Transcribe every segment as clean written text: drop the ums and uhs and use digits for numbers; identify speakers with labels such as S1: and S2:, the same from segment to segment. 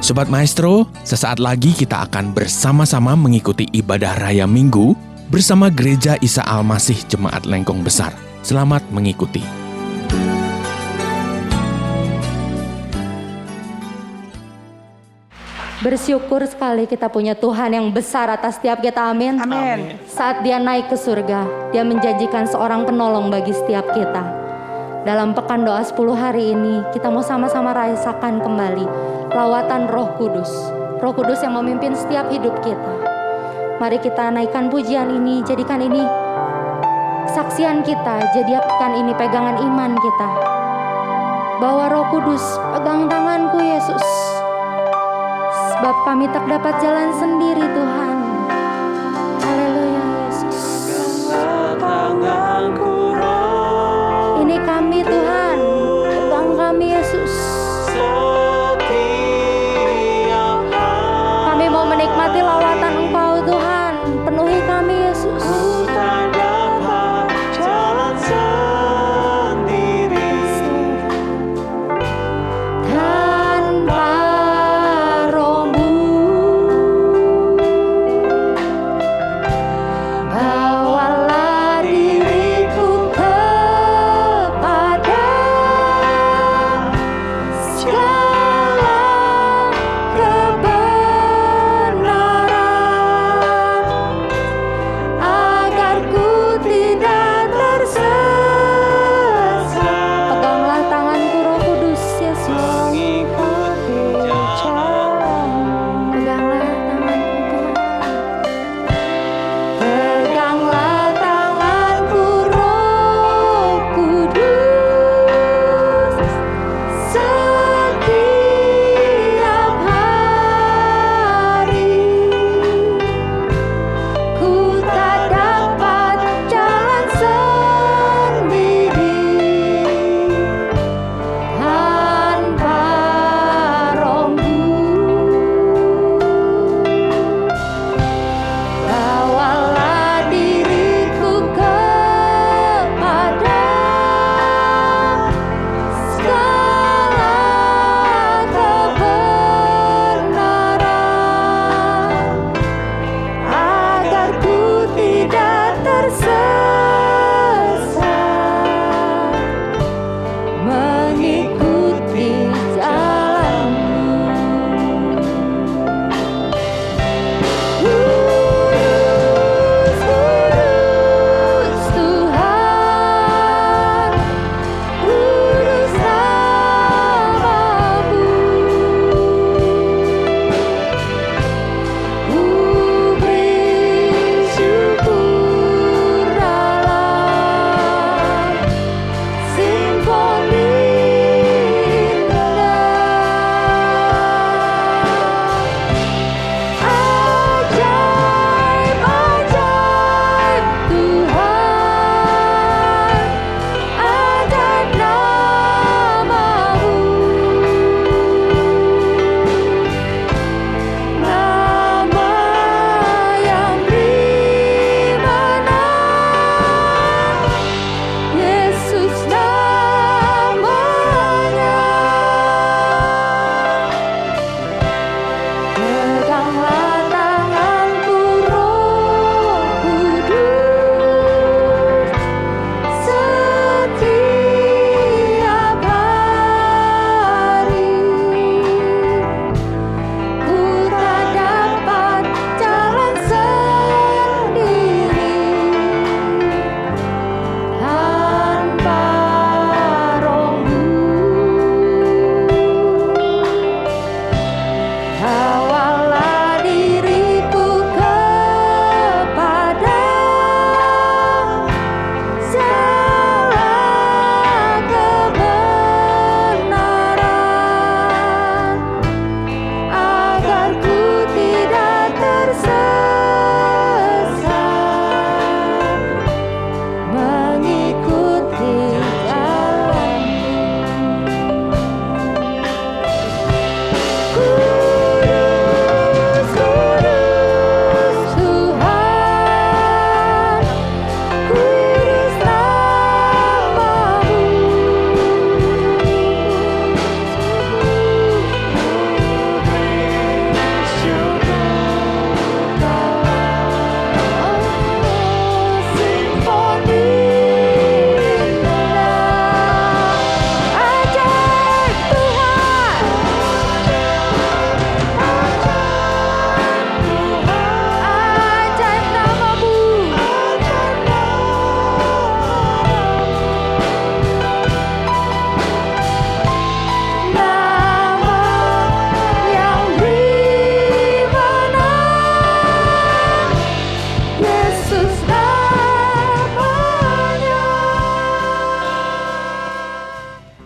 S1: Sobat Maestro, sesaat lagi kita akan bersama-sama mengikuti ibadah Raya Minggu bersama Gereja Isa Al-Masih Jemaat Lengkong Besar. Selamat mengikuti.
S2: Bersyukur sekali kita punya Tuhan yang besar atas setiap kita, amin.
S3: Amin.
S2: Saat dia naik ke surga, dia menjanjikan seorang penolong bagi setiap kita. Dalam pekan doa 10 hari ini, kita mau sama-sama rasakan kembali lawatan Roh Kudus. Roh Kudus yang memimpin setiap hidup kita. Mari kita naikkan pujian ini, jadikan ini kesaksian kita, jadikan ini pegangan iman kita. Bahwa Roh Kudus, pegang tanganku Yesus. Sebab kami tak dapat jalan sendiri Tuhan. Haleluya Yesus. Ini kami Tuhan, pegang kami Yesus. Kami mau menikmati lawatan Engkau Tuhan, penuhi kami Yesus. Tanpa Roh-Mu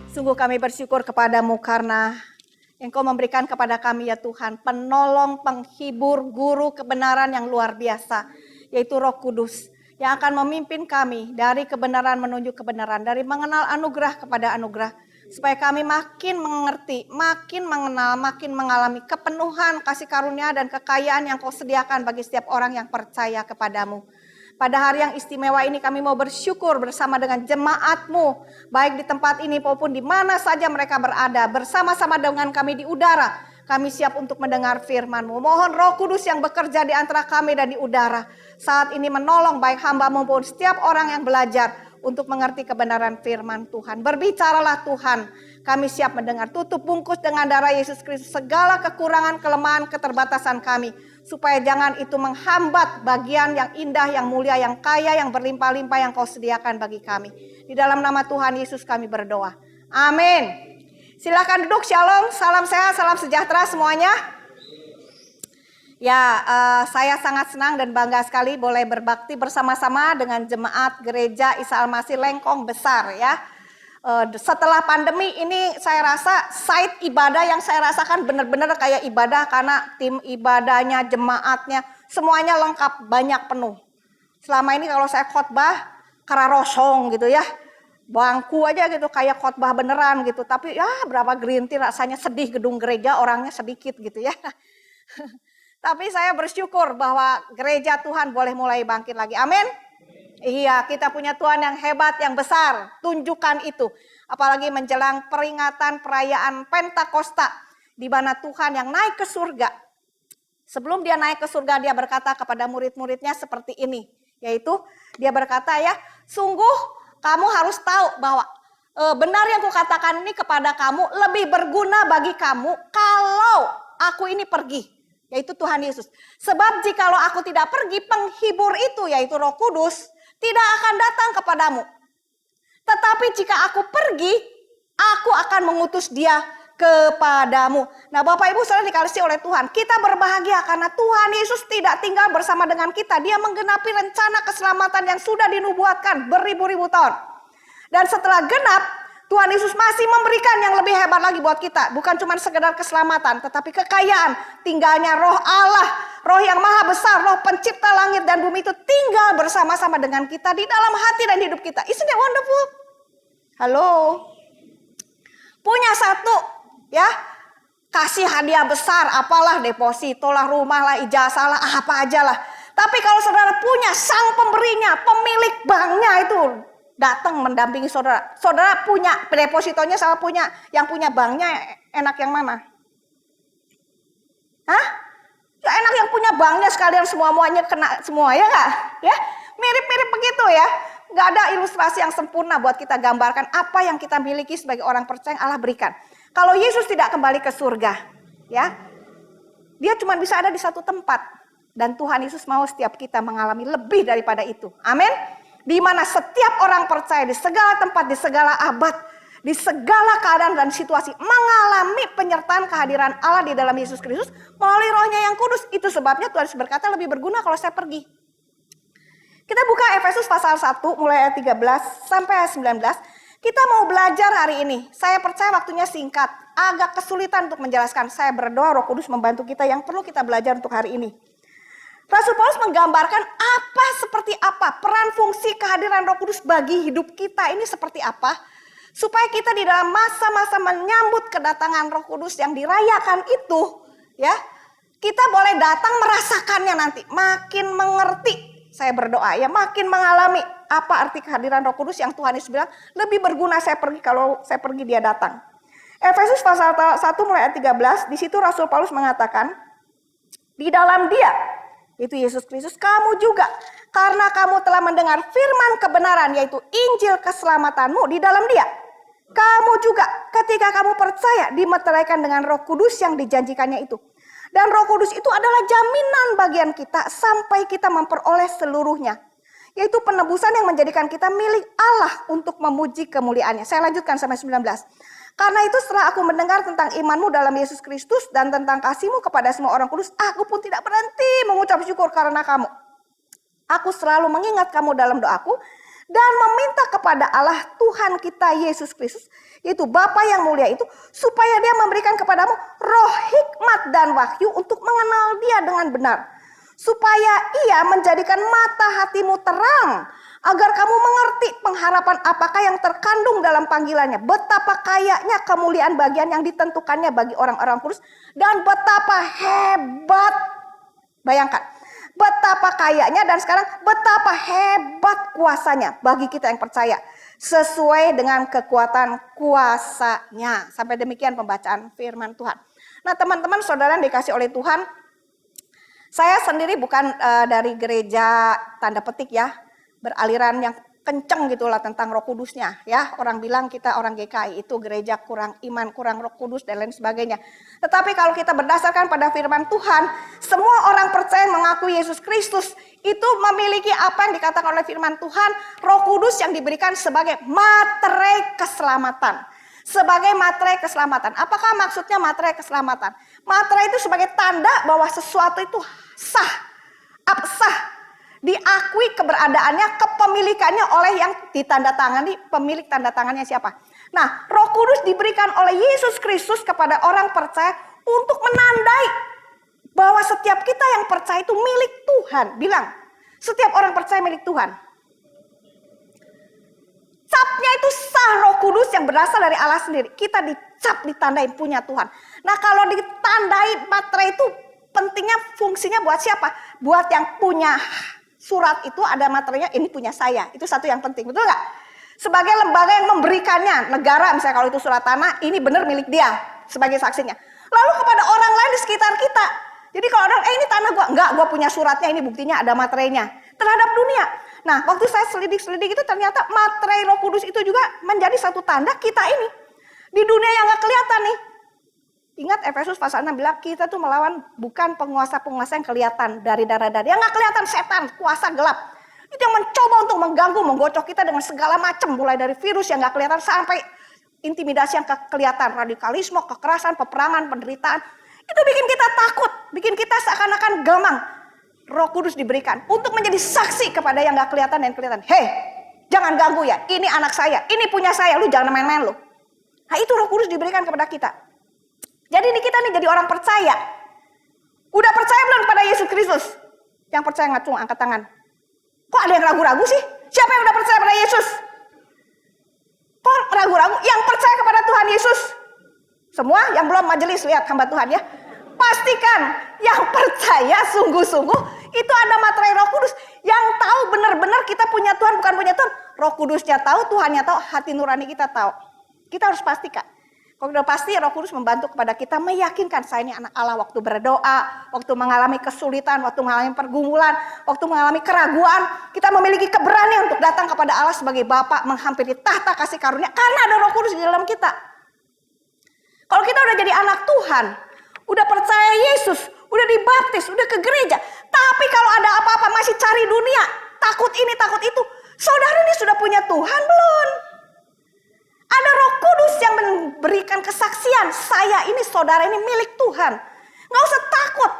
S3: Sungguh kami bersyukur kepadamu karena Engkau memberikan kepada kami ya Tuhan penolong, penghibur, guru kebenaran yang luar biasa, yaitu Roh Kudus yang akan memimpin kami dari kebenaran menuju kebenaran, dari mengenal anugerah kepada anugerah, supaya kami makin mengerti, makin mengenal, makin mengalami kepenuhan kasih karunia dan kekayaan yang Kau sediakan bagi setiap orang yang percaya kepadamu. Pada hari yang istimewa ini kami mau bersyukur bersama dengan jemaat-Mu, baik di tempat ini maupun di mana saja mereka berada, bersama-sama dengan kami di udara. Kami siap untuk mendengar firman-Mu. Mohon Roh Kudus yang bekerja di antara kami dan di udara saat ini menolong baik hamba maupun setiap orang yang belajar untuk mengerti kebenaran firman Tuhan. Berbicaralah Tuhan, kami siap mendengar. Tutup bungkus dengan darah Yesus Kristus segala kekurangan, kelemahan, keterbatasan kami, supaya jangan itu menghambat bagian yang indah, yang mulia, yang kaya, yang berlimpah-limpah yang Kau sediakan bagi kami. Di dalam nama Tuhan Yesus kami berdoa. Amin. Silakan duduk, shalom, salam sehat, salam sejahtera semuanya. Ya, saya sangat senang dan bangga sekali boleh berbakti bersama-sama dengan jemaat Gereja Isa Al-Masih Lengkong Besar ya. Setelah pandemi ini saya rasa site ibadah yang saya rasakan benar-benar kayak ibadah, karena tim ibadahnya, jemaatnya, semuanya lengkap, banyak penuh. Selama ini kalau saya khotbah kararosong gitu ya, bangku aja gitu kayak khotbah beneran gitu, tapi ya berapa gerinti rasanya sedih, gedung gereja orangnya sedikit gitu ya. Tapi saya bersyukur bahwa gereja Tuhan boleh mulai bangkit lagi. Amin. Iya, kita punya Tuhan yang hebat, yang besar. Tunjukkan itu. Apalagi menjelang peringatan perayaan Pentakosta, di mana Tuhan yang naik ke surga. Sebelum dia naik ke surga, dia berkata kepada murid-muridnya seperti ini. Yaitu dia berkata ya, sungguh kamu harus tahu bahwa benar yang kukatakan ini kepada kamu lebih berguna bagi kamu kalau aku ini pergi. Yaitu Tuhan Yesus. Sebab jikalau aku tidak pergi, penghibur itu yaitu Roh Kudus tidak akan datang kepadamu. Tetapi jika aku pergi, aku akan mengutus dia kepadamu. Nah Bapak Ibu saudara dikasihi oleh Tuhan, kita berbahagia karena Tuhan Yesus tidak tinggal bersama dengan kita. Dia menggenapi rencana keselamatan yang sudah dinubuatkan beribu-ribu tahun. Dan setelah genap, Tuhan Yesus masih memberikan yang lebih hebat lagi buat kita. Bukan cuma sekedar keselamatan, tetapi kekayaan. Tinggalnya Roh Allah, Roh yang maha besar, Roh pencipta langit dan bumi itu tinggal bersama-sama dengan kita di dalam hati dan hidup kita. Isn't that wonderful? Halo. Punya satu ya, kasih hadiah besar, apalah, deposito lah, rumah lah, ijazah lah, apa aja lah. Tapi kalau saudara punya sang pemberinya, pemilik banknya itu datang mendampingi saudara. Saudara punya depositonya sama punya yang punya banknya, enak yang mana? Hah? Ya enak yang punya banknya sekalian semuanya kena semua ya nggak? Ya mirip-mirip begitu ya. Nggak ada ilustrasi yang sempurna buat kita gambarkan apa yang kita miliki sebagai orang percaya yang Allah berikan. Kalau Yesus tidak kembali ke surga, ya, dia cuma bisa ada di satu tempat. Dan Tuhan Yesus mau setiap kita mengalami lebih daripada itu. Amin. Di mana setiap orang percaya di segala tempat, di segala abad, di segala keadaan dan situasi mengalami penyertaan kehadiran Allah di dalam Yesus Kristus melalui Roh-Nya yang kudus. Itu sebabnya Tuhan Yesus berkata lebih berguna kalau saya pergi. Kita buka Efesus pasal 1 mulai ayat 13 sampai ayat 19. Kita mau belajar hari ini. Saya percaya waktunya singkat, agak kesulitan untuk menjelaskan. Saya berdoa Roh Kudus membantu kita yang perlu kita belajar untuk hari ini. Rasul Paulus menggambarkan seperti apa peran fungsi kehadiran Roh Kudus bagi hidup kita ini seperti apa, supaya kita di dalam masa-masa menyambut kedatangan Roh Kudus yang dirayakan itu, ya, kita boleh datang merasakannya nanti, makin mengerti. Saya berdoa ya, makin mengalami apa arti kehadiran Roh Kudus yang Tuhan Yesus bilang lebih berguna saya pergi kalau saya pergi dia datang. Efesus pasal 1 mulai ayat 13, di situ Rasul Paulus mengatakan, di dalam Dia, itu Yesus Kristus, kamu juga, karena kamu telah mendengar firman kebenaran, yaitu Injil keselamatanmu di dalam Dia. Kamu juga ketika kamu percaya dimeteraikan dengan Roh Kudus yang dijanjikannya itu. Dan Roh Kudus itu adalah jaminan bagian kita sampai kita memperoleh seluruhnya. Yaitu penebusan yang menjadikan kita milik Allah untuk memuji kemuliaannya. Saya lanjutkan sampai 19. Karena itu setelah aku mendengar tentang imanmu dalam Yesus Kristus dan tentang kasihmu kepada semua orang kudus, aku pun tidak berhenti mengucap syukur karena kamu. Aku selalu mengingat kamu dalam doaku dan meminta kepada Allah Tuhan kita Yesus Kristus, yaitu Bapa yang mulia itu, supaya Dia memberikan kepadamu roh hikmat dan wahyu untuk mengenal Dia dengan benar, supaya Ia menjadikan mata hatimu terang, agar kamu mengerti pengharapan apakah yang terkandung dalam panggilannya, betapa kayanya kemuliaan bagian yang ditentukannya bagi orang-orang kudus, dan betapa hebat, bayangkan, betapa kayanya dan sekarang betapa hebat kuasanya bagi kita yang percaya, sesuai dengan kekuatan kuasanya. Sampai demikian pembacaan firman Tuhan. Nah teman-teman saudara yang dikasih oleh Tuhan, saya sendiri bukan dari gereja tanda petik ya, beraliran yang kenceng gitulah tentang Roh Kudusnya ya. Orang bilang kita orang GKI itu gereja kurang iman, kurang Roh Kudus dan lain sebagainya. Tetapi kalau kita berdasarkan pada firman Tuhan, semua orang percaya mengakui Yesus Kristus itu memiliki apa yang dikatakan oleh firman Tuhan, Roh Kudus yang diberikan sebagai materai keselamatan. Sebagai materai keselamatan. Apakah maksudnya materai keselamatan? Materai itu sebagai tanda bahwa sesuatu itu sah, absah, diakui keberadaannya, kepemilikannya oleh yang ditandatangani. Pemilik tanda tangannya siapa? Nah, Roh Kudus diberikan oleh Yesus Kristus kepada orang percaya untuk menandai bahwa setiap kita yang percaya itu milik Tuhan. Bilang, setiap orang percaya milik Tuhan. Capnya itu sah, Roh Kudus yang berasal dari Allah sendiri. Kita dicap, ditandai punya Tuhan. Nah kalau ditandai materai itu pentingnya fungsinya buat siapa? Buat yang punya surat itu ada materinya, ini punya saya. Itu satu yang penting, betul nggak? Sebagai lembaga yang memberikannya, negara misalnya kalau itu surat tanah, ini benar milik dia sebagai saksinya. Lalu kepada orang lain di sekitar kita. Jadi kalau orang, ini tanah gua, enggak, gua punya suratnya, ini buktinya ada materainya. Terhadap dunia. Nah waktu saya selidik-selidik itu ternyata materai Roh Kudus itu juga menjadi satu tanda kita ini. Di dunia yang nggak kelihatan nih. Ingat Efesus pasal 6 bilang kita tuh melawan bukan penguasa-penguasa yang kelihatan dari darah-darah. Yang nggak kelihatan, setan, kuasa gelap. Itu yang mencoba untuk mengganggu, menggocok kita dengan segala macam. Mulai dari virus yang nggak kelihatan sampai intimidasi yang kelihatan. Radikalisme, kekerasan, peperangan, penderitaan. Itu bikin kita takut, bikin kita seakan-akan gamang. Roh Kudus diberikan untuk menjadi saksi kepada yang gak kelihatan dan kelihatan. Hei, jangan ganggu ya, ini anak saya, ini punya saya, lu jangan main-main lu. Nah itu Roh Kudus diberikan kepada kita. Jadi ini kita nih jadi orang percaya. Udah percaya belum kepada Yesus Kristus? Yang percaya ngacung, angkat tangan. Kok ada yang ragu-ragu sih? Siapa yang udah percaya pada Yesus? Kok ragu-ragu? Yang percaya kepada Tuhan Yesus? Semua yang belum majelis, lihat hamba Tuhan ya. Pastikan yang percaya sungguh-sungguh itu ada materai Roh Kudus yang tahu benar-benar kita punya Tuhan, bukan punya Tuhan. Roh Kudusnya tahu, Tuhannya tahu, hati nurani kita tahu. Kita harus pastikan. Kalau sudah pasti Roh Kudus membantu kepada kita meyakinkan saya ini anak Allah waktu berdoa, waktu mengalami kesulitan, waktu mengalami pergumulan, waktu mengalami keraguan, kita memiliki keberanian untuk datang kepada Allah sebagai Bapa, menghampiri tahta kasih karunia karena ada Roh Kudus di dalam kita. Kalau kita udah jadi anak Tuhan, udah percaya Yesus, udah dibaptis, udah ke gereja. Tapi kalau ada apa-apa masih cari dunia, takut ini, takut itu. Saudara ini sudah punya Tuhan belum? Ada Roh Kudus yang memberikan kesaksian. Saya ini, saudara ini milik Tuhan. Gak usah takut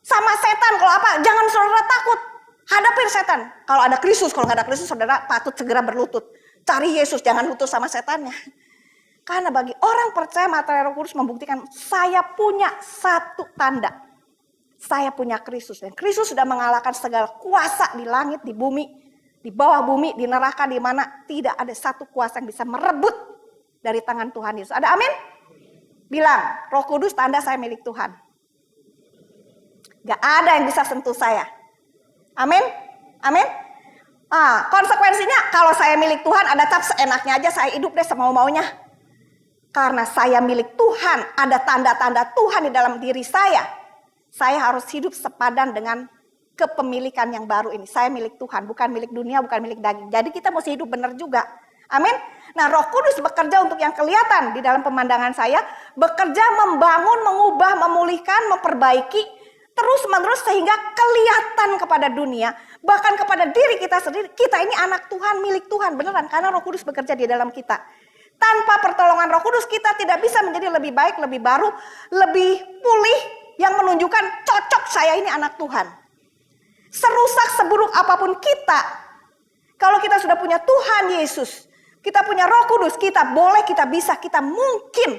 S3: sama setan. Kalau apa, jangan saudara takut. Hadapin setan. Kalau ada Kristus, kalau gak ada Kristus, saudara patut segera berlutut. Cari Yesus, jangan lutut sama setannya. Karena bagi orang percaya materai Roh Kudus membuktikan saya punya satu tanda. Saya punya Kristus. Dan Kristus sudah mengalahkan segala kuasa di langit, di bumi, di bawah bumi, di neraka, di mana tidak ada satu kuasa yang bisa merebut dari tangan Tuhan Yesus. Ada amin? Bilang, Roh Kudus tanda saya milik Tuhan. Gak ada yang bisa sentuh saya. Amin? Amin? Konsekuensinya kalau saya milik Tuhan ada cap seenaknya aja saya hidup deh semau-maunya. Karena saya milik Tuhan, ada tanda-tanda Tuhan di dalam diri saya. Saya harus hidup sepadan dengan kepemilikan yang baru ini. Saya milik Tuhan, bukan milik dunia, bukan milik daging. Jadi kita mesti hidup benar juga. Amin. Nah Roh Kudus bekerja untuk yang kelihatan di dalam pemandangan saya. Bekerja membangun, mengubah, memulihkan, memperbaiki. Terus-menerus sehingga kelihatan kepada dunia. Bahkan kepada diri kita sendiri. Kita ini anak Tuhan, milik Tuhan. Beneran, karena Roh Kudus bekerja di dalam kita. Tanpa pertolongan Roh Kudus kita tidak bisa menjadi lebih baik, lebih baru, lebih pulih yang menunjukkan cocok saya ini anak Tuhan. Serusak seburuk apapun kita, Kalau kita sudah punya Tuhan Yesus, kita punya Roh Kudus, kita mungkin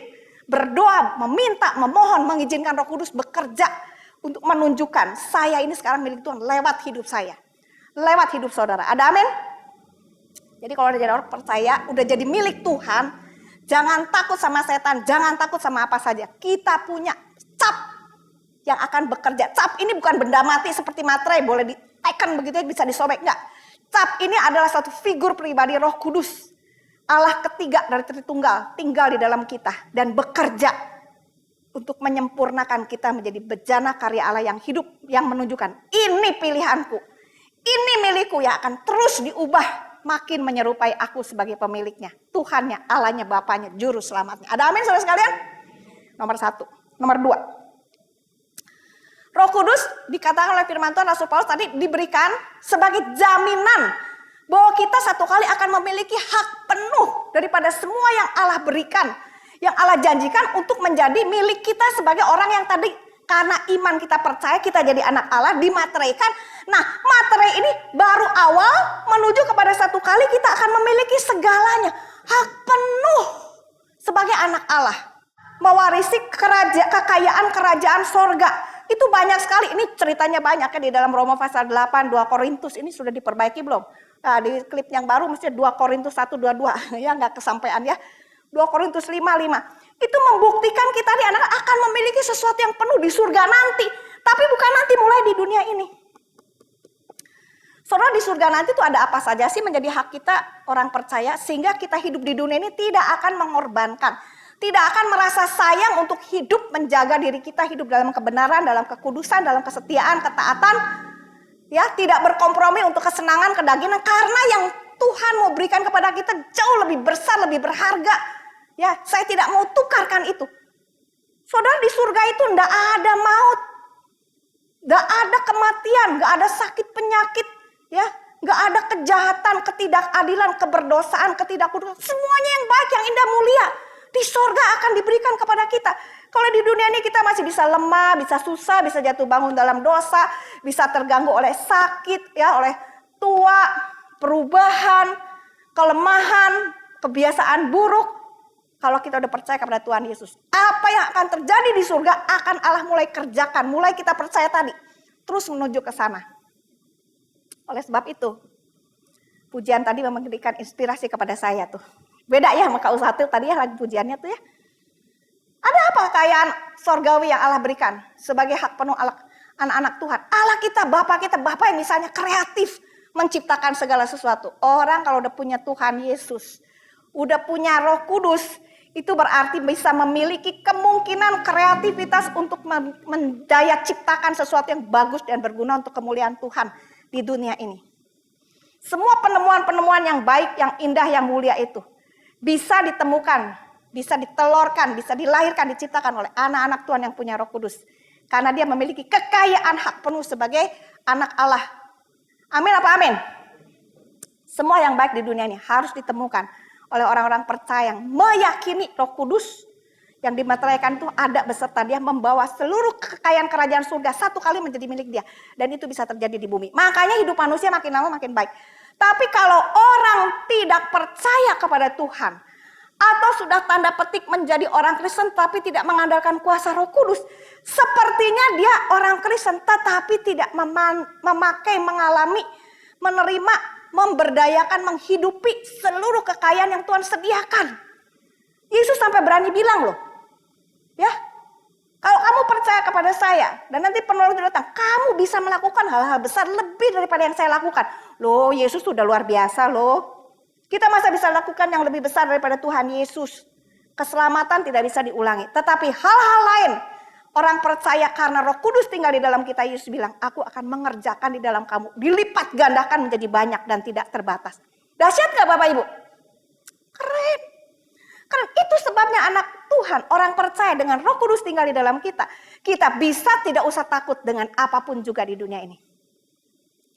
S3: berdoa, meminta, memohon, mengizinkan Roh Kudus bekerja untuk menunjukkan saya ini sekarang milik Tuhan lewat hidup saya, lewat hidup saudara. Ada amin? Jadi kalau udah jadi orang percaya, udah jadi milik Tuhan, jangan takut sama setan, jangan takut sama apa saja. Kita punya cap yang akan bekerja. Cap ini bukan benda mati seperti materai, boleh ditekan begitu bisa disobek, enggak. Cap ini adalah satu figur pribadi Roh Kudus. Allah ketiga dari Tritunggal tinggal di dalam kita dan bekerja untuk menyempurnakan kita menjadi bejana karya Allah yang hidup, yang menunjukkan ini pilihanku, ini milikku yang akan terus diubah makin menyerupai aku sebagai pemiliknya, Tuhannya, Allahnya, Bapaknya, Juru Selamatnya. Ada amin saudara sekalian? Nomor 1. Nomor 2. Roh Kudus dikatakan oleh firman Tuhan Rasul Paulus tadi diberikan sebagai jaminan bahwa kita satu kali akan memiliki hak penuh daripada semua yang Allah berikan, yang Allah janjikan untuk menjadi milik kita sebagai orang yang tadi karena iman kita percaya kita jadi anak Allah, dimateraikan. Nah, materai ini baru awal menuju kepada satu kali kita akan memiliki segalanya, hak penuh sebagai anak Allah, mewarisi kekayaan kerajaan sorga. Itu banyak sekali, ini ceritanya banyak ya di dalam Roma pasal 8, 2 Korintus ini sudah diperbaiki belum? Nah, di klip yang baru mesti 2 Korintus 1, 22 ya nggak kesampaian ya. 2 Korintus 5, 5. Itu membuktikan kita di anak akan memiliki sesuatu yang penuh di surga nanti. Tapi bukan nanti, mulai di dunia ini. Saudara, di surga nanti itu ada apa saja sih menjadi hak kita orang percaya sehingga kita hidup di dunia ini tidak akan mengorbankan. Tidak akan merasa sayang untuk hidup menjaga diri kita hidup dalam kebenaran, dalam kekudusan, dalam kesetiaan, ketaatan. Ya, tidak berkompromi untuk kesenangan, kedagingan karena yang Tuhan mau berikan kepada kita jauh lebih besar, lebih berharga. Ya, saya tidak mau tukarkan itu. Saudara, di surga itu enggak ada maut. Enggak ada kematian, enggak ada sakit penyakit, ya. Enggak ada kejahatan, ketidakadilan, keberdosaan, ketidakkudusan. Semuanya yang baik, yang indah, mulia di surga akan diberikan kepada kita. Kalau di dunia ini kita masih bisa lemah, bisa susah, bisa jatuh bangun dalam dosa, bisa terganggu oleh sakit, ya, oleh tua, perubahan, kelemahan, kebiasaan buruk. Kalau kita udah percaya kepada Tuhan Yesus, apa yang akan terjadi di surga akan Allah mulai kerjakan, mulai kita percaya tadi, terus menuju ke sana. Oleh sebab itu, pujian tadi memberikan inspirasi kepada saya tuh. Beda ya sama Kak Usatil tadi ya lagi pujiannya tuh ya. Ada apa kekayaan sorgawi yang Allah berikan sebagai hak penuh anak-anak Tuhan. Allah kita, Bapa yang misalnya kreatif menciptakan segala sesuatu. Orang kalau udah punya Tuhan Yesus, udah punya Roh Kudus, itu berarti bisa memiliki kemungkinan kreativitas untuk mendaya ciptakan sesuatu yang bagus dan berguna untuk kemuliaan Tuhan di dunia ini. Semua penemuan-penemuan yang baik, yang indah, yang mulia itu bisa ditemukan, bisa ditelurkan, bisa dilahirkan, diciptakan oleh anak-anak Tuhan yang punya Roh Kudus. Karena dia memiliki kekayaan hak penuh sebagai anak Allah. Amin apa amin? Semua yang baik di dunia ini harus ditemukan oleh orang-orang percaya yang meyakini Roh Kudus yang dimateraikan itu ada beserta dia membawa seluruh kekayaan kerajaan surga satu kali menjadi milik dia. Dan itu bisa terjadi di bumi. Makanya hidup manusia makin lama makin baik. Tapi kalau orang tidak percaya kepada Tuhan atau sudah tanda petik menjadi orang Kristen tapi tidak mengandalkan kuasa Roh Kudus, sepertinya dia orang Kristen tetapi tidak memakai, mengalami, menerima, memberdayakan, menghidupi seluruh kekayaan yang Tuhan sediakan. Yesus sampai berani bilang loh, ya, kalau kamu percaya kepada saya dan nanti penolong itu datang, kamu bisa melakukan hal-hal besar lebih daripada yang saya lakukan. Loh, Yesus sudah luar biasa loh. Kita masa bisa lakukan yang lebih besar daripada Tuhan Yesus. Keselamatan tidak bisa diulangi. Tetapi hal-hal lain, orang percaya karena Roh Kudus tinggal di dalam kita, Yesus bilang, aku akan mengerjakan di dalam kamu. Dilipat gandakan menjadi banyak dan tidak terbatas. Dahsyat gak Bapak Ibu? Keren. Karena itu sebabnya anak Tuhan, orang percaya dengan Roh Kudus tinggal di dalam kita. Kita bisa tidak usah takut dengan apapun juga di dunia ini.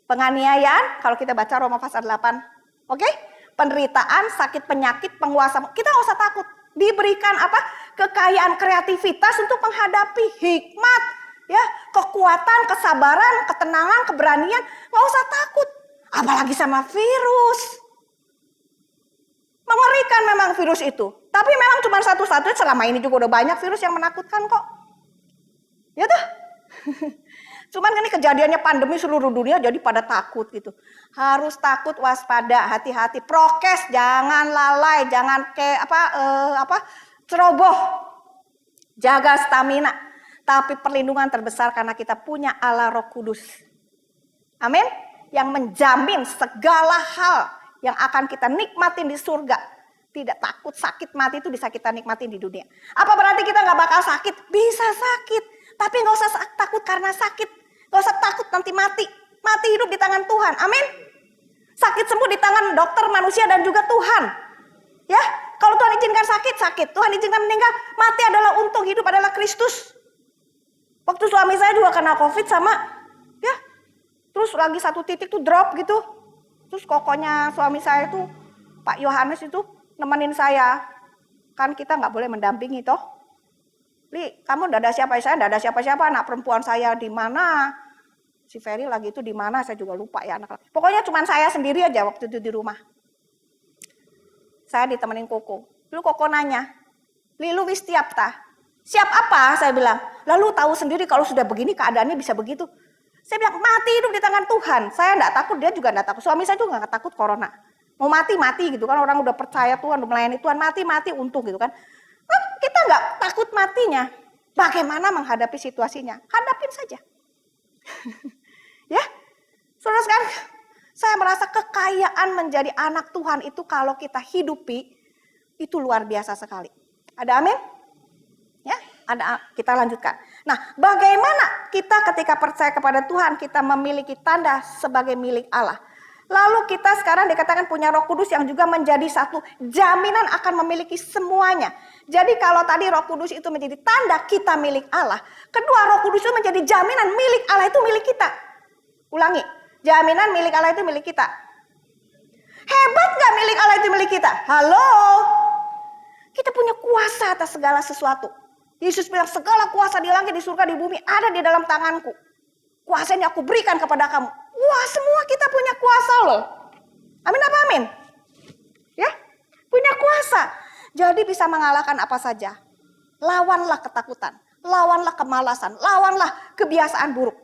S3: Penganiayaan, kalau kita baca Roma pasal 8, oke? Penderitaan, sakit penyakit, penguasa, kita nggak usah takut. Diberikan apa? Kekayaan kreativitas untuk menghadapi hikmat, ya, kekuatan, kesabaran, ketenangan, keberanian. Nggak usah takut. Apalagi sama virus. Mengerikan memang virus itu. Tapi memang cuma satu-satunya, selama ini juga udah banyak virus yang menakutkan kok. Ya tuh. Cuman ini kejadiannya pandemi seluruh dunia jadi pada takut gitu. Harus takut, waspada, hati-hati, prokes, jangan lalai, jangan ceroboh. Jaga stamina. Tapi perlindungan terbesar karena kita punya Allah Roh Kudus. Amin. Yang menjamin segala hal yang akan kita nikmatin di surga. Tidak takut sakit mati itu bisa kita nikmatin di dunia. Apa berarti kita nggak bakal sakit? Bisa sakit. Tapi nggak usah takut karena sakit. Nggak usah takut nanti mati. Mati hidup di tangan Tuhan. Amin. Sakit sembuh di tangan dokter, manusia dan juga Tuhan. Ya, kalau Tuhan izinkan sakit, sakit. Tuhan izinkan meninggal, mati adalah untung, hidup adalah Kristus. Waktu suami saya juga kena COVID sama, ya. Terus lagi satu titik tuh drop gitu. Terus kokonya suami saya tuh, Pak Yohanes itu nemenin saya. Kan kita nggak boleh mendampingi toh. Li, kamu nggak ada siapa? Saya nggak ada siapa-siapa. Anak perempuan saya di mana? Si Ferry lagi itu di mana? Saya juga lupa ya anak. Pokoknya cuma saya sendiri aja waktu itu di rumah. Saya ditemenin Koko. Lalu Koko nanya, Li, lu wis siap tah? Siap apa? Saya bilang. Lalu tahu sendiri kalau sudah begini keadaannya bisa begitu. Saya bilang mati hidup di tangan Tuhan. Saya enggak takut, dia juga enggak takut. Suami saya juga enggak takut corona. Mau mati gitu kan, orang udah percaya Tuhan, udah melayani Tuhan, mati untung gitu kan. Kita enggak takut matinya. Bagaimana menghadapi situasinya? Hadapin saja. Ya, saudara sekalian, saya merasa kekayaan menjadi anak Tuhan itu kalau kita hidupi, itu luar biasa sekali. Ada amin? Ya, kita lanjutkan. Nah, bagaimana kita ketika percaya kepada Tuhan, kita memiliki tanda sebagai milik Allah. Lalu kita sekarang dikatakan punya Roh Kudus yang juga menjadi satu jaminan akan memiliki semuanya. Jadi kalau tadi Roh Kudus itu menjadi tanda kita milik Allah, kedua Roh Kudus itu menjadi jaminan milik Allah itu milik kita. Ulangi, jaminan milik Allah itu milik kita. Hebat gak milik Allah itu milik kita? Halo? Kita punya kuasa atas segala sesuatu. Yesus bilang segala kuasa di langit, di surga, di bumi ada di dalam tanganku. Kuasa ini aku berikan kepada kamu. Wah, semua kita punya kuasa loh. Amin apa amin? Ya, punya kuasa. Jadi bisa mengalahkan apa saja. Lawanlah ketakutan, lawanlah kemalasan, lawanlah kebiasaan buruk.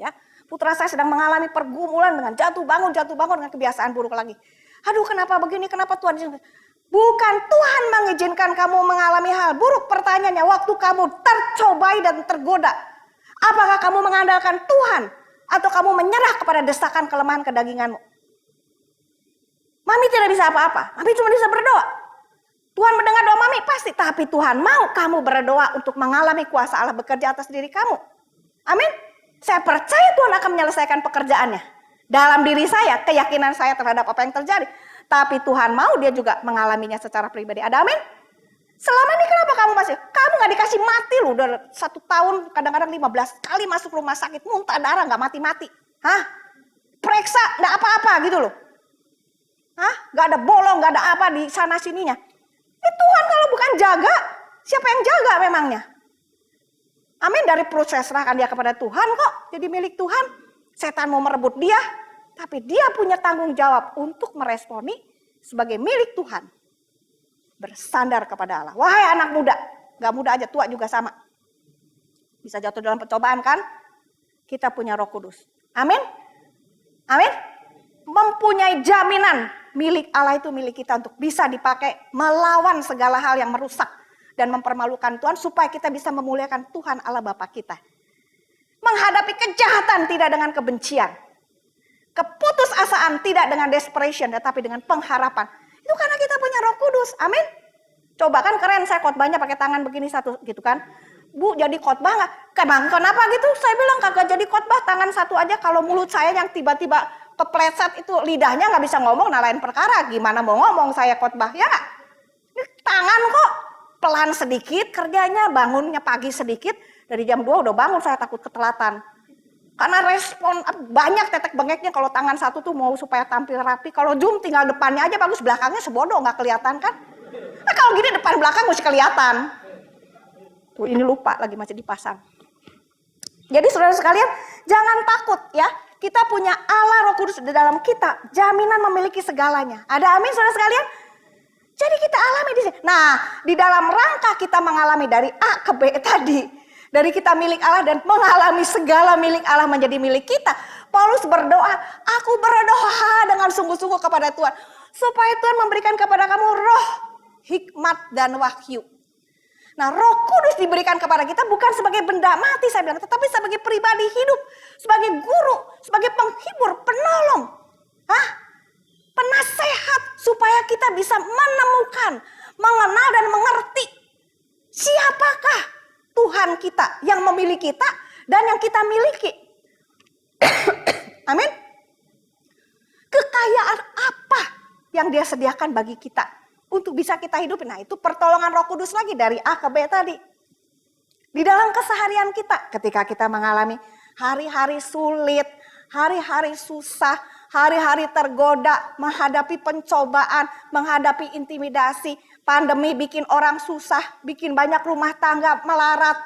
S3: Ya, putra saya sedang mengalami pergumulan dengan jatuh bangun dengan kebiasaan buruk lagi. Aduh, kenapa begini? Kenapa Tuhan? Bukan Tuhan mengizinkan kamu mengalami hal buruk. Pertanyaannya, waktu kamu tercobai dan tergoda, apakah kamu mengandalkan Tuhan atau kamu menyerah kepada desakan kelemahan kedaginganmu? Mami tidak bisa apa-apa. Mami cuma bisa berdoa. Tuhan mendengar doa Mami pasti, tapi Tuhan mau kamu berdoa untuk mengalami kuasa Allah bekerja atas diri kamu. Amin. Saya percaya Tuhan akan menyelesaikan pekerjaannya. Dalam diri saya, keyakinan saya terhadap apa yang terjadi. Tapi Tuhan mau dia juga mengalaminya secara pribadi. Ada amin? Selama ini kenapa kamu gak dikasih mati loh. Udah 1 tahun, kadang-kadang 15 kali masuk rumah sakit, muntah darah gak mati-mati. Hah? Periksa gak apa-apa gitu loh. Hah? Gak ada bolong, gak ada apa di sana sininya. Tuhan kalau bukan jaga, siapa yang jaga memangnya? Amin, dari proses serahkan dia kepada Tuhan kok. Jadi milik Tuhan. Setan mau merebut dia, tapi dia punya tanggung jawab untuk meresponi sebagai milik Tuhan. Bersandar kepada Allah. Wahai anak muda, gak muda aja, tua juga sama. Bisa jatuh dalam percobaan kan? Kita punya Roh Kudus. Amin? Amin? Mempunyai jaminan milik Allah itu milik kita untuk bisa dipakai melawan segala hal yang merusak dan mempermalukan Tuhan supaya kita bisa memuliakan Tuhan Allah Bapa kita. Menghadapi kejahatan tidak dengan kebencian. Keputusasaan tidak dengan desperation, tetapi dengan pengharapan. Itu karena kita punya Roh Kudus. Amin. Coba kan keren saya khotbahnya pakai tangan begini satu gitu kan. Bu jadi khotbah nggak? Kenapa gitu? Saya bilang kagak jadi khotbah, tangan satu aja. Kalau mulut saya yang tiba-tiba kepleset itu lidahnya nggak bisa ngomong, nah lain perkara. Gimana mau ngomong saya khotbah? Ya nggak? Ini tangan kok pelan sedikit kerjanya, bangunnya pagi sedikit. Dari jam 2 udah bangun, saya takut ketelatan. Karena respon banyak tetek bengeknya kalau tangan satu tuh mau supaya tampil rapi. Kalau Zoom tinggal depannya aja bagus, belakangnya sebodoh nggak kelihatan kan. Nah kalau gini depan belakang mesti kelihatan. Tuh ini lupa lagi masih dipasang. Jadi saudara sekalian jangan takut ya. kita punya Allah Roh Kudus di dalam kita, jaminan memiliki segalanya. Ada amin saudara sekalian? Jadi kita alami di sini. Nah, di dalam rangka kita mengalami dari A ke B tadi, dari kita milik Allah dan mengalami segala milik Allah menjadi milik kita, Paulus berdoa, aku berdoa dengan sungguh-sungguh kepada Tuhan, supaya Tuhan memberikan kepada kamu roh, hikmat dan wahyu. Nah, Roh Kudus diberikan kepada kita bukan sebagai benda mati saya bilang, tetapi sebagai pribadi hidup, sebagai guru, sebagai penghibur, penolong, penasehat, supaya kita bisa menemukan, mengenal dan mengerti siapakah Tuhan kita yang memilih kita dan yang kita miliki. Amin. Kekayaan apa yang Dia sediakan bagi kita untuk bisa kita hidup? Nah, itu pertolongan Roh Kudus lagi dari A ke B tadi. Di dalam keseharian kita, ketika kita mengalami hari-hari sulit, hari-hari susah, hari-hari tergoda, menghadapi pencobaan, menghadapi intimidasi, pandemi bikin orang susah, bikin banyak rumah tangga melarat.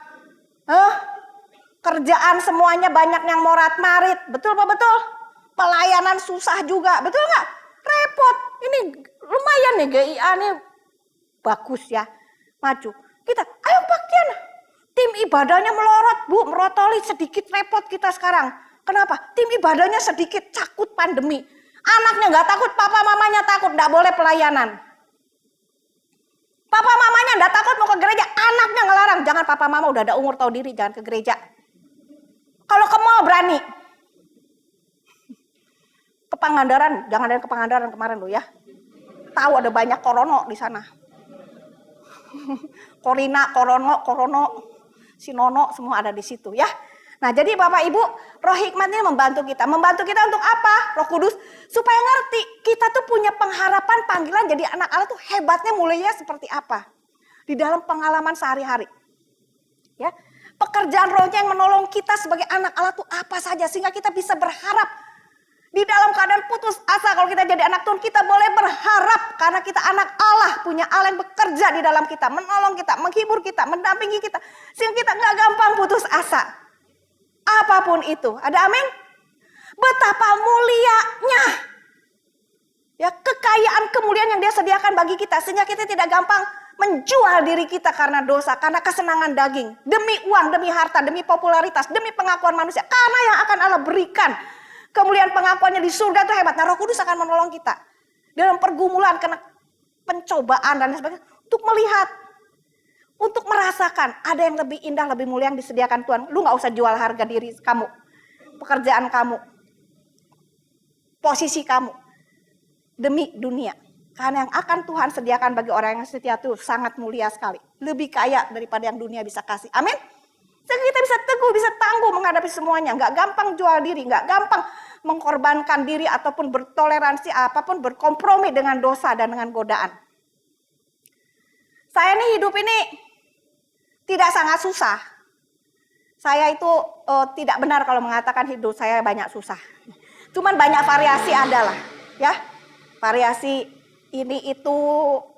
S3: Kerjaan semuanya banyak yang morat-marit, betul Pak betul? Pelayanan susah juga, betul nggak? Repot, ini lumayan nih GIA nih bagus ya, maju. Kita, ayo bagian, tim ibadahnya melorot Bu, merotoli sedikit repot kita sekarang. Kenapa? Tim ibadahnya sedikit takut pandemi. Anaknya nggak takut, papa mamanya takut, nggak boleh pelayanan. Papa mamanya nggak takut mau ke gereja, anaknya ngelarang. Jangan, papa mama udah ada umur tahu diri, jangan ke gereja. Kalau ke mall berani. Ke Pangandaran, jangan ada ke Pangandaran kemarin lo ya. Tahu ada banyak korono di sana. Korina, korono, Sinono semua ada di situ ya. Nah, jadi Bapak Ibu, roh hikmat ini membantu kita. Membantu kita untuk apa? Roh Kudus supaya ngerti kita tuh punya pengharapan panggilan jadi anak Allah tuh hebatnya mulianya seperti apa di dalam pengalaman sehari-hari. Ya. Pekerjaan rohnya yang menolong kita sebagai anak Allah tuh apa saja sehingga kita bisa berharap. Di dalam keadaan putus asa, kalau kita jadi anak Tuhan, kita boleh berharap karena kita anak Allah, punya Allah yang bekerja di dalam kita, menolong kita, menghibur kita, mendampingi kita, sehingga kita nggak gampang putus asa. Apapun itu, ada amin? Betapa mulianya ya kekayaan kemuliaan yang Dia sediakan bagi kita, sehingga kita tidak gampang menjual diri kita karena dosa, karena kesenangan daging, demi uang, demi harta, demi popularitas, demi pengakuan manusia, karena yang akan Allah berikan. Kemuliaan pengakuannya di surga itu hebat. Nah, Roh Kudus akan menolong kita dalam pergumulan, kena pencobaan dan sebagainya, untuk melihat, untuk merasakan ada yang lebih indah, lebih mulia yang disediakan Tuhan. Lu gak usah jual harga diri kamu, pekerjaan kamu, posisi kamu demi dunia. Karena yang akan Tuhan sediakan bagi orang yang setia itu sangat mulia sekali, lebih kaya daripada yang dunia bisa kasih. Amin. Sehingga kita bisa teguh, bisa tangguh menghadapi semuanya. Nggak gampang jual diri, nggak gampang mengorbankan diri ataupun bertoleransi apapun, berkompromi dengan dosa dan dengan godaan. Saya ini hidup ini tidak sangat susah. Saya itu tidak benar kalau mengatakan hidup saya banyak susah. Cuman banyak variasi adalah, ya. Variasi ini itu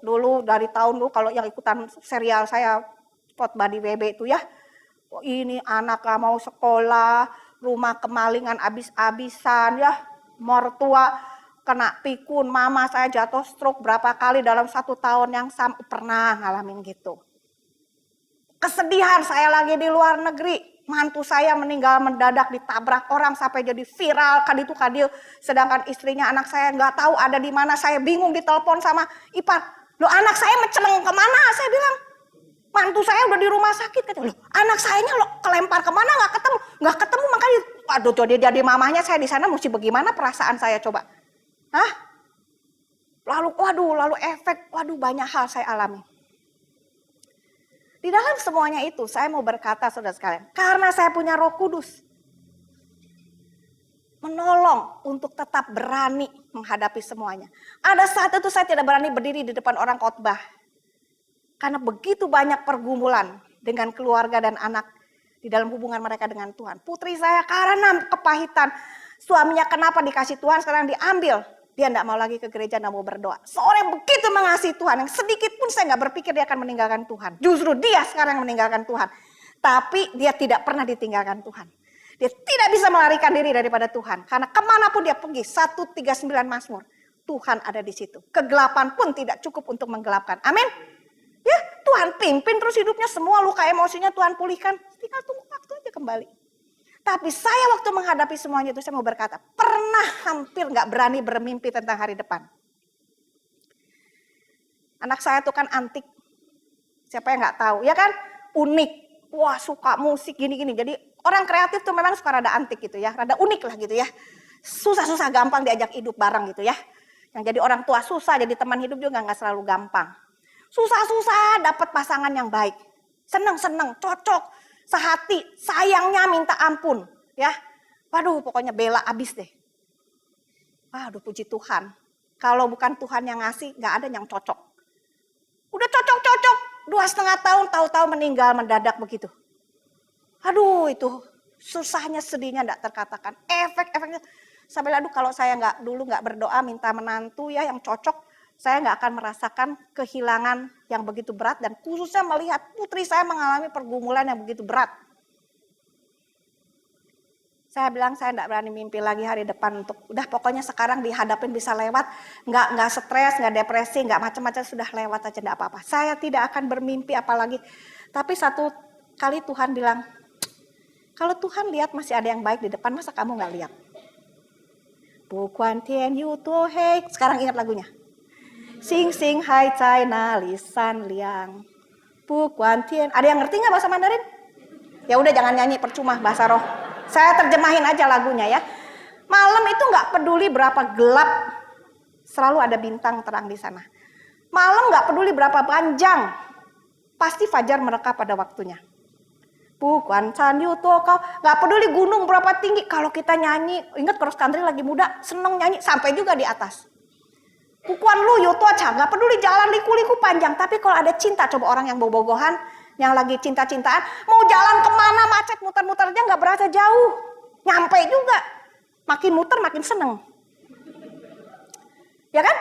S3: dulu dari tahun dulu kalau yang ikutan serial saya Khotbah di WB itu ya. Ini anak gak mau sekolah, rumah kemalingan abis-abisan ya, mertua kena pikun, mama saya jatuh stroke berapa kali dalam 1 tahun yang pernah ngalamin gitu. Kesedihan saya lagi di luar negeri, mantu saya meninggal mendadak ditabrak orang sampai jadi viral kadil, sedangkan istrinya anak saya nggak tahu ada di mana. Saya bingung, ditelepon sama ipar, lo anak saya menceleng kemana? Saya bilang, mantu saya udah di rumah sakit. Kata, loh, anak sayanya lo kelempar kemana? Nggak ketemu makanya, waduh jadi mamahnya saya di sana mesti bagaimana perasaan saya coba? Hah? Lalu efek, banyak hal saya alami. Di dalam semuanya itu saya mau berkata saudara sekalian, karena saya punya Roh Kudus menolong untuk tetap berani menghadapi semuanya. Ada saat itu saya tidak berani berdiri di depan orang khotbah. Karena begitu banyak pergumulan dengan keluarga dan anak di dalam hubungan mereka dengan Tuhan. Putri saya karena kepahitan, suaminya kenapa dikasih Tuhan sekarang diambil. Dia tidak mau lagi ke gereja, tidak mau berdoa. Seorang yang begitu mengasihi Tuhan, yang sedikit pun saya nggak berpikir dia akan meninggalkan Tuhan. Justru dia sekarang yang meninggalkan Tuhan. Tapi dia tidak pernah ditinggalkan Tuhan. Dia tidak bisa melarikan diri daripada Tuhan. Karena kemanapun dia pergi, 139 Mazmur, Tuhan ada di situ. Kegelapan pun tidak cukup untuk menggelapkan. Amin. Ya, Tuhan pimpin terus hidupnya, semua luka emosinya Tuhan pulihkan. Tinggal tunggu waktu aja kembali. Tapi saya waktu menghadapi semuanya itu, saya mau berkata, pernah hampir gak berani bermimpi tentang hari depan. Anak saya tuh kan antik. Siapa yang gak tahu, ya kan? Unik. Wah, suka musik gini-gini. Jadi orang kreatif tuh memang suka rada antik gitu ya. Rada unik lah gitu ya. Susah-susah gampang diajak hidup bareng gitu ya. Yang jadi orang tua susah, jadi teman hidup juga gak selalu gampang. Susah-susah dapat pasangan yang baik. Seneng-seneng, cocok, sehati, sayangnya minta ampun. Ya, waduh pokoknya bela abis deh. Waduh puji Tuhan. Kalau bukan Tuhan yang ngasih, gak ada yang cocok. Udah cocok-cocok, 2,5 tahun, tahu-tahu meninggal mendadak begitu. Aduh itu susahnya, sedihnya gak terkatakan. Efek-efeknya, sampai aduh kalau saya dulu nggak berdoa minta menantu ya yang cocok, saya nggak akan merasakan kehilangan yang begitu berat, dan khususnya melihat putri saya mengalami pergumulan yang begitu berat. Saya bilang saya nggak berani mimpi lagi hari depan, untuk udah pokoknya sekarang dihadapin bisa lewat, nggak stres, nggak depresi, nggak macam-macam, sudah lewat aja nggak apa-apa. Saya tidak akan bermimpi apalagi. Tapi satu kali Tuhan bilang, kalau Tuhan lihat masih ada yang baik di depan, masa kamu nggak lihat? Bukan Tian Yu To Hei, sekarang ingat lagunya. Sing sing hai cai na li san liang. Bukan Tian, ada yang ngerti nggak bahasa Mandarin? Ya udah jangan nyanyi, percuma bahasa roh. Saya terjemahin aja lagunya ya. Malam itu nggak peduli berapa gelap, selalu ada bintang terang di sana. Malam nggak peduli berapa panjang, pasti fajar mereka pada waktunya. Bukan Chan Yu To Kau, nggak peduli gunung berapa tinggi, kalau kita nyanyi, ingat cross country lagi muda, seneng nyanyi sampai juga di atas. Bukan lu Yu To Cha, nggak peduli jalan liku-liku panjang, tapi kalau ada cinta, coba orang yang bobogohan, yang lagi cinta-cintaan, mau jalan kemana macet muter-muter aja nggak berasa jauh, nyampe juga, makin muter makin seneng, ya kan?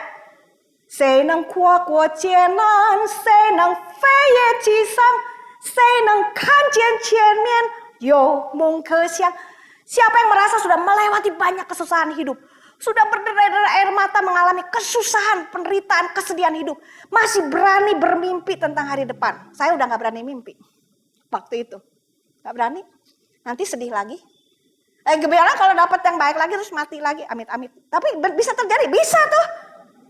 S3: 谁能跨过艰难，谁能飞越机上，谁能看见前面有梦可想. Siapa yang merasa sudah melewati banyak kesusahan hidup, sudah berderai-derai air mata mengalami kesusahan, penderitaan, kesedihan hidup, masih berani bermimpi tentang hari depan. Saya udah gak berani mimpi waktu itu, gak berani, nanti sedih lagi. Gimana kalau dapat yang baik lagi terus mati lagi, amit-amit. Tapi bisa terjadi, bisa tuh.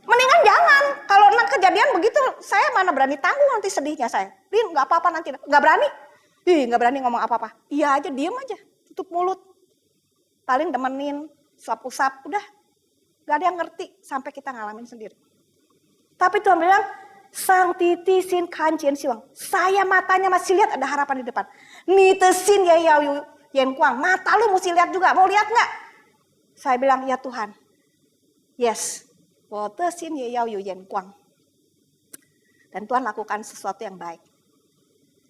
S3: Mendingan jangan. Kalau kejadian begitu, saya mana berani tanggung nanti sedihnya saya. Rin, nggak apa-apa nanti, nggak berani. Nggak berani ngomong apa-apa. Iya aja, diem aja, tutup mulut. Paling demenin, usap-usap, udah. Gak ada yang ngerti sampai kita ngalamin sendiri. Tapi Tuhan bilang, sang titi sin kanjian siwang. Saya matanya masih lihat ada harapan di depan. Nitesin ya yau yen kuang. Mata lu mesti lihat juga. Mau lihat nggak? Saya bilang, ya Tuhan. Yes. Wotesin ya yau yen kuang. Dan Tuhan lakukan sesuatu yang baik.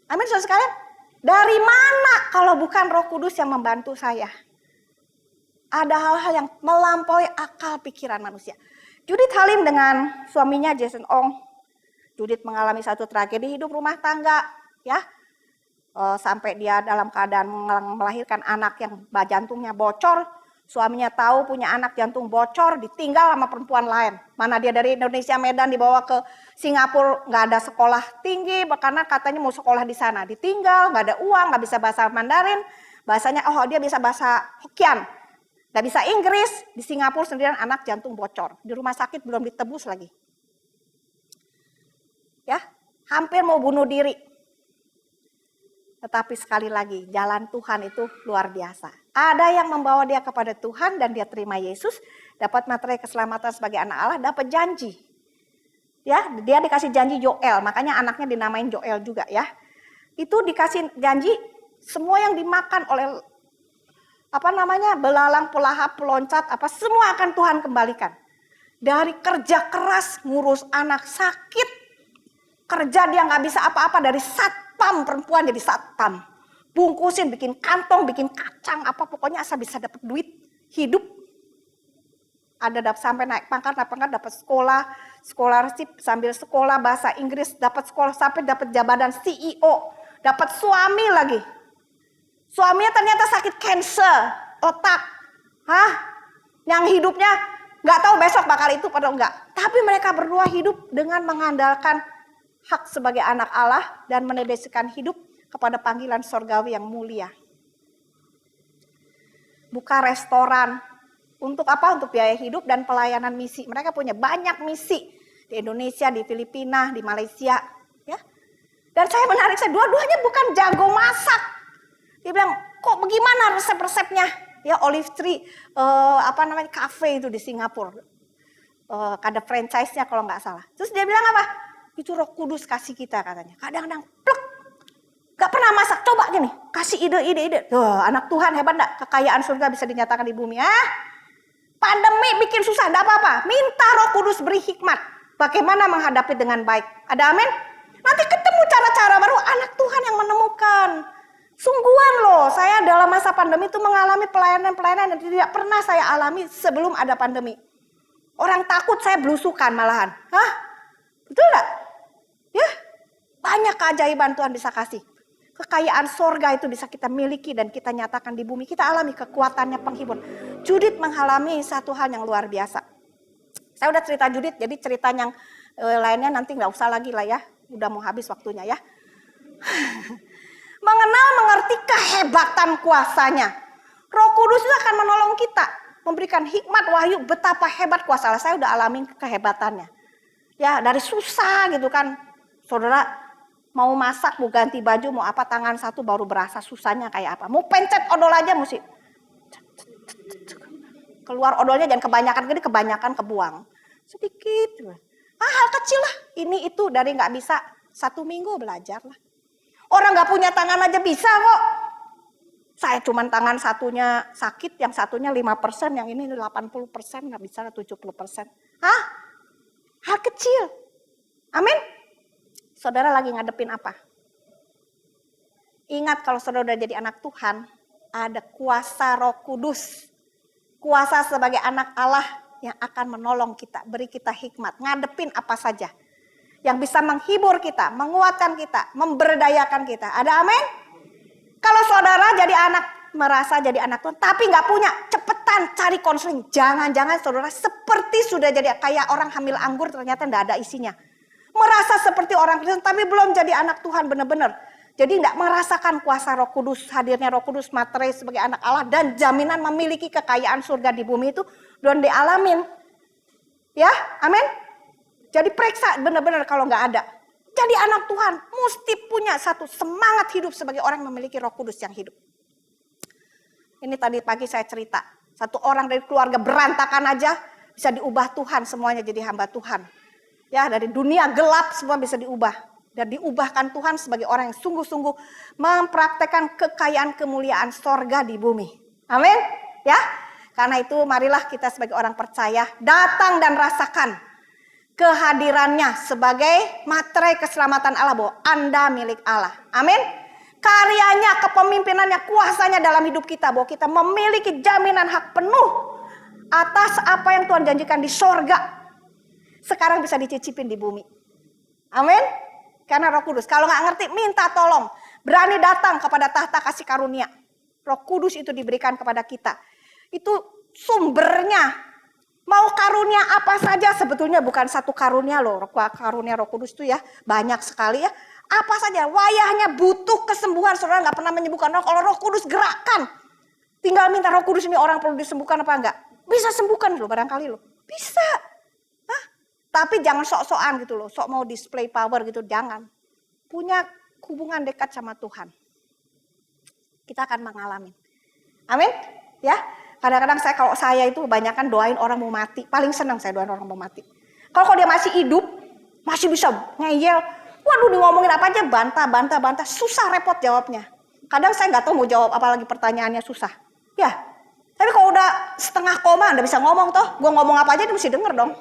S3: Amin saudara sekalian. Dari mana kalau bukan Roh Kudus yang membantu saya? Ada hal-hal yang melampaui akal pikiran manusia. Judith Halim dengan suaminya Jason Ong. Judith mengalami satu tragedi hidup rumah tangga, ya. Sampai dia dalam keadaan melahirkan anak yang jantungnya bocor. Suaminya tahu punya anak jantung bocor, ditinggal sama perempuan lain. Mana dia dari Indonesia Medan dibawa ke Singapura, nggak ada sekolah tinggi, karena katanya mau sekolah di sana. Ditinggal, nggak ada uang, nggak bisa bahasa Mandarin. Bahasanya, dia bisa bahasa Hokkien. Nggak bisa Inggris, di Singapura sendirian anak jantung bocor. Di rumah sakit belum ditebus lagi. Ya, hampir mau bunuh diri. Tetapi sekali lagi, jalan Tuhan itu luar biasa. Ada yang membawa dia kepada Tuhan dan dia terima Yesus, dapat materai keselamatan sebagai anak Allah, dapat janji. Ya, dia dikasih janji Joel, makanya anaknya dinamain Joel juga ya. Itu dikasih janji, semua yang dimakan oleh belalang, pelahap, peloncat, semua akan Tuhan kembalikan. Dari kerja keras ngurus anak sakit, kerja dia nggak bisa apa-apa, dari satpam perempuan jadi satpam, bungkusin, bikin kantong, bikin kacang, pokoknya asal bisa dapat duit hidup. Ada sampai naik pangkat, dapat scholarship sambil sekolah bahasa Inggris, dapat sekolah sampai dapat jabatan CEO, dapat suami lagi. Suaminya ternyata sakit kanker otak. Yang hidupnya nggak tahu besok bakal itu padahal enggak. Tapi mereka berdua hidup dengan mengandalkan hak sebagai anak Allah dan mendedikasikan hidup kepada panggilan sorgawi yang mulia. Buka restoran. Untuk apa? Untuk biaya hidup dan pelayanan misi. Mereka punya banyak misi di Indonesia, di Filipina, di Malaysia. Ya. Dan saya menarik, dua-duanya bukan jago masak. Dia bilang, kok bagaimana resep-resepnya? Ya, Olive Tree, cafe itu di Singapura. Ada franchise-nya kalau nggak salah. Terus dia bilang apa? Itu Roh Kudus kasih kita katanya. Kadang-kadang plek. Gak pernah masak, coba gini, kasih ide. Tuh, anak Tuhan hebat enggak? Kekayaan surga bisa dinyatakan di bumi. Pandemi bikin susah, enggak apa-apa. Minta Roh Kudus beri hikmat. Bagaimana menghadapi dengan baik. Ada amin? Nanti ketemu cara-cara baru, anak Tuhan yang menemukan. Sungguhan loh, saya dalam masa pandemi itu mengalami pelayanan-pelayanan yang tidak pernah saya alami sebelum ada pandemi. Orang takut, saya belusukan malahan. Betul enggak? Ya, banyak keajaiban Tuhan bisa kasih. Kekayaan sorga itu bisa kita miliki dan kita nyatakan di bumi. Kita alami kekuatannya penghibur. Judith mengalami satu hal yang luar biasa. Saya udah cerita Judith, jadi cerita yang lainnya nanti nggak usah lagi lah ya. Udah mau habis waktunya ya. Mengerti kehebatan kuasanya. Roh Kudus itu akan menolong kita. Memberikan hikmat, wahyu, betapa hebat kuasa Allah. Saya udah alami kehebatannya. Ya, dari susah gitu kan. Saudara, mau masak, mau ganti baju, mau apa, tangan satu baru berasa susahnya kayak apa. Mau pencet odol aja mesti. Keluar odolnya jangan kebanyakan, gede kebanyakan kebuang. Sedikit. Hal kecil lah. Ini itu dari nggak bisa 1 minggu belajar lah. Orang nggak punya tangan aja bisa kok. Saya cuman tangan satunya sakit, yang satunya 5%, yang ini 80%, nggak bisa 70%. Hal kecil. Amin. Saudara lagi ngadepin apa? Ingat kalau saudara udah jadi anak Tuhan, ada kuasa Roh Kudus. Kuasa sebagai anak Allah yang akan menolong kita, beri kita hikmat, ngadepin apa saja. Yang bisa menghibur kita, menguatkan kita, memberdayakan kita. Ada amin? Kalau saudara jadi anak, merasa jadi anak Tuhan, tapi nggak punya, cepetan cari konseling. Jangan-jangan saudara seperti sudah jadi kayak orang hamil anggur ternyata nggak ada isinya. Merasa seperti orang Kristen tapi belum jadi anak Tuhan benar-benar. Jadi tidak merasakan kuasa Roh Kudus, hadirnya Roh Kudus materai sebagai anak Allah dan jaminan memiliki kekayaan surga di bumi itu belum dialamin. Ya, amin. Jadi periksa benar-benar kalau nggak ada. Jadi anak Tuhan mesti punya satu semangat hidup sebagai orang yang memiliki Roh Kudus yang hidup. Ini tadi pagi saya cerita, satu orang dari keluarga berantakan aja bisa diubah Tuhan semuanya jadi hamba Tuhan. Ya, dari dunia gelap semua bisa diubah. Dan diubahkan Tuhan sebagai orang yang sungguh-sungguh mempraktekkan kekayaan kemuliaan sorga di bumi. Amin. Ya, karena itu marilah kita sebagai orang percaya datang dan rasakan kehadirannya sebagai materai keselamatan Allah, bahwa Anda milik Allah. Amin. Karyanya, kepemimpinannya, kuasanya dalam hidup kita, bahwa kita memiliki jaminan hak penuh atas apa yang Tuhan janjikan di sorga. Sekarang bisa dicicipin di bumi. Amin. Karena Roh Kudus. Kalau nggak ngerti, minta tolong. Berani datang kepada tahta kasih karunia. Roh Kudus itu diberikan kepada kita. Itu sumbernya. Mau karunia apa saja, sebetulnya bukan satu karunia loh. Karunia Roh Kudus itu ya banyak sekali ya. Apa saja, wayahnya butuh kesembuhan. Saudara nggak pernah menyembuhkan orang. Kalau Roh Kudus gerakan. Tinggal minta Roh Kudus, ini orang perlu disembuhkan apa enggak. Bisa sembuhkan loh barangkali loh. Bisa. Tapi jangan sok-sokan gitu loh, sok mau display power gitu, jangan. Punya hubungan dekat sama Tuhan. Kita akan mengalami. Amin? Ya. Kadang-kadang kalau saya itu kebanyakan doain orang mau mati. Paling senang saya doain orang mau mati. Kalau dia masih hidup, masih bisa ngeyel. Waduh, ngomongin apa aja, bantah. Susah repot jawabnya. Kadang saya nggak tahu mau jawab, apalagi pertanyaannya susah. Ya. Tapi kalau udah setengah koma, Anda bisa ngomong toh. Gue ngomong apa aja dia mesti denger dong.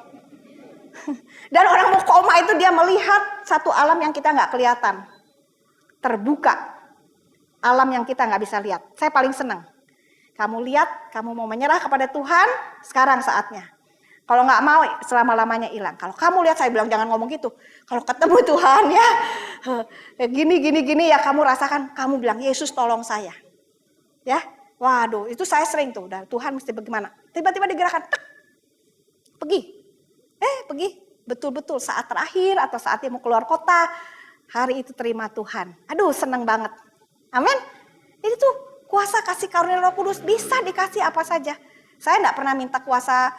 S3: Dan orang mau koma itu dia melihat satu alam yang kita nggak kelihatan. Terbuka. Alam yang kita nggak bisa lihat. Saya paling senang. Kamu lihat, kamu mau menyerah kepada Tuhan, sekarang saatnya. Kalau nggak mau, selama-lamanya hilang. Kalau kamu lihat, saya bilang jangan ngomong gitu. Kalau ketemu Tuhan ya, gini ya kamu rasakan, kamu bilang, Yesus tolong saya. Ya, waduh, itu saya sering tuh. Udah, Tuhan mesti bagaimana? Tiba-tiba digerakkan, tek, pergi. Betul-betul saat terakhir atau saat dia mau keluar kota, hari itu terima Tuhan. Aduh, seneng banget. Amin. Ini tuh kuasa kasih karunia Roh Kudus bisa dikasih apa saja. Saya enggak pernah minta kuasa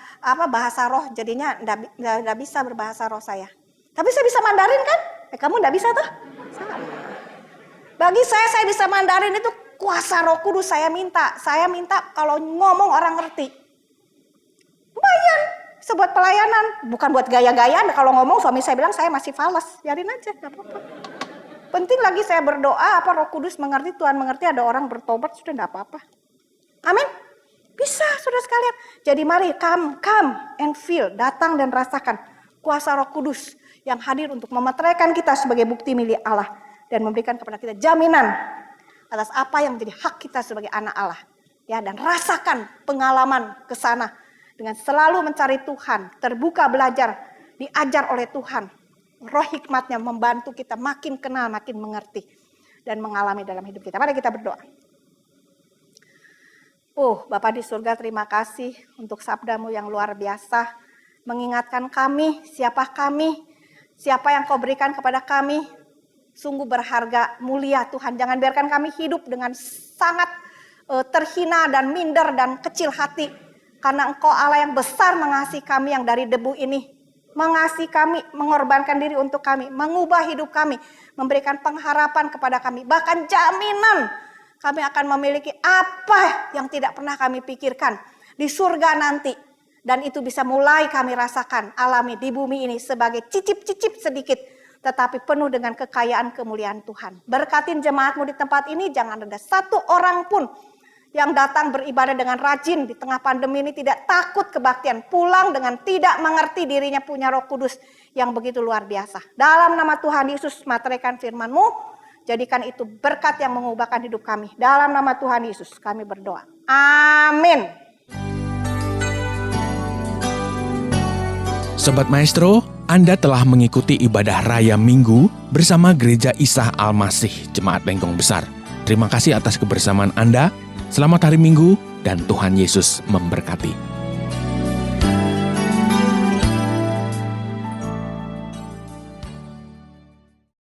S3: bahasa roh, jadinya enggak bisa berbahasa roh saya. Tapi saya bisa Mandarin kan? Kamu enggak bisa tuh? Sama. Bagi saya bisa Mandarin itu kuasa Roh Kudus saya minta. Saya minta kalau ngomong orang ngerti. Lumayan, sebuat pelayanan, bukan buat gaya-gayaan. Kalau ngomong suami saya bilang saya masih fales, biarin aja, enggak apa-apa. Penting lagi saya berdoa Roh Kudus mengerti, Tuhan mengerti, ada orang bertobat, sudah enggak apa-apa. Amin. Bisa, saudara sekalian. Jadi mari come and feel, datang dan rasakan kuasa Roh Kudus yang hadir untuk memeteraikan kita sebagai bukti milik Allah dan memberikan kepada kita jaminan atas apa yang menjadi hak kita sebagai anak Allah. Ya, dan rasakan pengalaman ke sana dengan selalu mencari Tuhan, terbuka belajar, diajar oleh Tuhan. Roh hikmatnya membantu kita makin kenal, makin mengerti dan mengalami dalam hidup kita. Mari kita berdoa. Bapa di surga, terima kasih untuk sabdamu yang luar biasa. Mengingatkan kami, siapa yang kau berikan kepada kami. Sungguh berharga, mulia Tuhan. Jangan biarkan kami hidup dengan sangat terhina dan minder dan kecil hati. Karena Engkau Allah yang besar mengasihi kami yang dari debu ini. Mengasihi kami, mengorbankan diri untuk kami. Mengubah hidup kami. Memberikan pengharapan kepada kami. Bahkan jaminan kami akan memiliki apa yang tidak pernah kami pikirkan di surga nanti. Dan itu bisa mulai kami rasakan, alami di bumi ini sebagai cicip-cicip sedikit. Tetapi penuh dengan kekayaan kemuliaan Tuhan. Berkatin jemaatmu di tempat ini, jangan ada satu orang pun yang datang beribadah dengan rajin di tengah pandemi ini tidak takut kebaktian. Pulang dengan tidak mengerti dirinya punya Roh Kudus yang begitu luar biasa. Dalam nama Tuhan Yesus, materaikan firman-Mu. Jadikan itu berkat yang mengubahkan hidup kami. Dalam nama Tuhan Yesus kami berdoa. Amin.
S1: Sobat Maestro, Anda telah mengikuti ibadah Raya Minggu bersama Gereja Isa Al-Masih Jemaat Lengkong Besar. Terima kasih atas kebersamaan Anda. Selamat hari Minggu dan Tuhan Yesus memberkati.